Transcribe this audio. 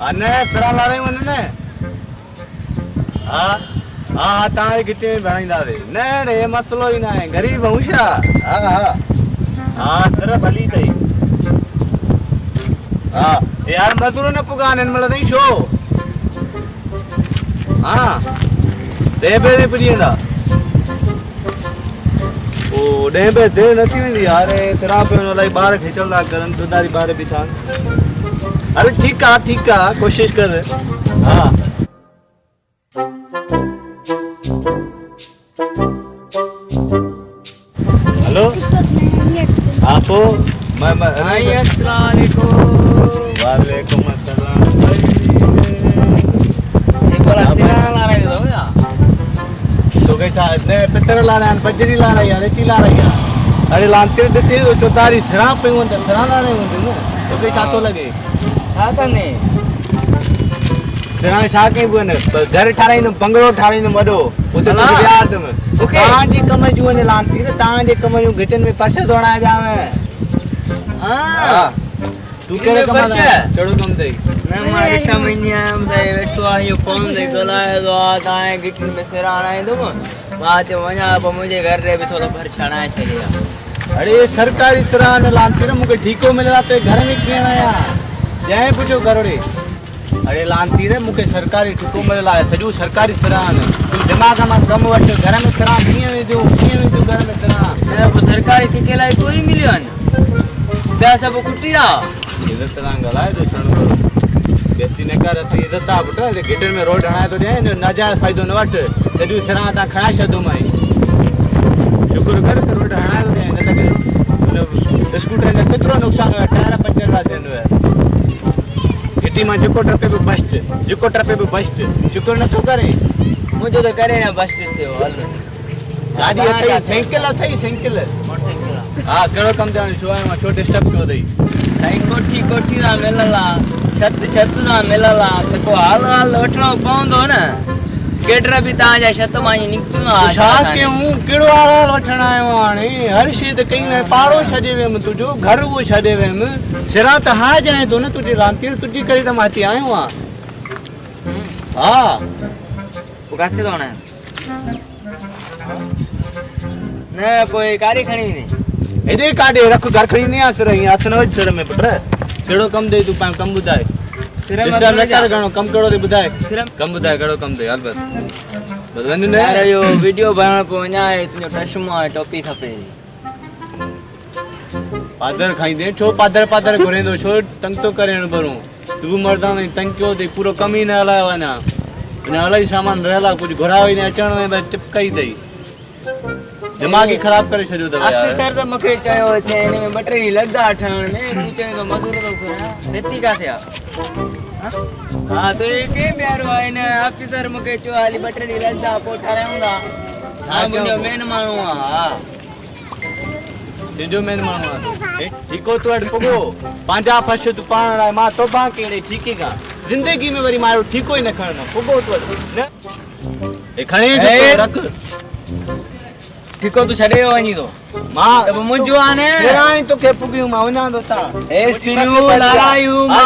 अने सरा ला रहे वने ने हां हां तारे गिटे में बनाइंदा रे ने ने मसलो ही ना है गरीब हूशा हां हां हां सर भली तई हां यार मजदूर ने पुगान इन मतलब नहीं शो हां देबे ने पियंदा ओ देबे दे नथी वेंदी यार सरा पे लाई बाहर खिचलदा करन दुदारी बाहर बिठा अरे ठीक है कोशिश कर हाँ हेलो आप अस्सलाम वालेकुम वालेकुम अस्सलाम ये बोला सिरा ला रहे हो या तो के ने पितर ला रहे हैं बजरी ला रही है रेती ला रही है अरे लांते दे तो चौतारी सरा पे होंदे सरा ला रहे होंदे ना तो के छातो लगे था ने सरा शाके बने घर ठाराई न बंगलो ठाराई न वडो उते याद में ओके तां जी कम जो ने लांती ने तां जे कम जो घटन में पाछे दौड़ा जावे हां तू केड़े कम चढ़ो कम दे मैं मारे ठमनिया दे वेठो आयो फोन दे गलाए तो आ ताए गिटन में सिरा आए दो बात वना पर मुझे घर रे भी थोड़ा भर छाना चाहिए अरे सरकारी सरा ने लांती ने मुके ठीको मिलला तो घर में केण आया जय पूछो करोड़े अरे लांती रे मुके सरकारी ठीको मिलला सजू सरकारी सरा ने तू दिमाग में कम वट घर में सरा किए जो घर में सरा मेरा सरकारी ठीके लाई कोई मिलियो न पैसा वो कुटिया इज्जत ना गलाए तो छण बेस्ती ने कर से इज्जत आ पुट रे गेटर में रोड हणाए तो दे नाजायज फायदो न वट सजू सरा ता खणा छदो मई शुक्र कर रोड हणाए तो दे न लगे स्कूटर ने कितरो नुकसान है टायर पंचर वा देनो है गिटी में जको ट्रपे पे बस्ट शुक्र न तो करे मुझे तो करे ना बस से हल गाड़ी अथई साइकिल मोटरसाइकिल हां केड़ो कम जाने शो में छोटे स्टेप क्यों दई साई कोठी ना मिलला छत ना मिलला तो को हाल वठणो पवंदो न केटरा भी ता जा छत माई निकतु ना छा के हूं केड़ो हाल वठण आयो हाणे हर शे त कई में पाड़ो छडे वेम तुजो घर वो छडे वेम सिरा त हा जाए तो न तुजी लांती तुजी करी त माती आयो हां वो काथे तो ना ने कोई कारी खणी ने एदे काडे रख घर खड़ी नहीं आस रही हाथ न वज सिर में पुत्र केड़ो कम दे तू पा कम बुधाए सिर में डिस्टर्ब न कर गणो कम केड़ो दे बुधाए सिर कम बुधाए केड़ो कम दे हाल बस वन ने अरे यो वीडियो बनाण को वना है तुजो टशमो टोपी खपे पादर खाई दे छो पादर घुरे दो छो तंग तो करे न बरो तू मरदा नहीं तंग क्यों दे पूरो कम ही न हलावा ना ने अलई सामान रहला कुछ घुरावी ने अचण में बस टिपकाई दई दिमाग ही खराब करे छजो दवा यार ऑफिसर तो मके चायो थे ने में बैटरी लगदा ठण में पूछे तो मजूर तो करा रेती का थे हां तो ये के प्यारो है ने ऑफिसर मके चो वाली बैटरी लगदा पोठा रहूंगा हां मुझे मेन मानू हां जो मेन मानू ठीको तो अड पगो पांजा फश तू पाण मा तो बा केड़े ठीके का जिंदगी में वरी मारो ठीको ही न खणनो पगो तो न ए खणे जो रख ठीको तो छडे वनी तो मां तब मुजो आने तेराई तो के पुगियो मा वना दोता ए सिरू लारायू मा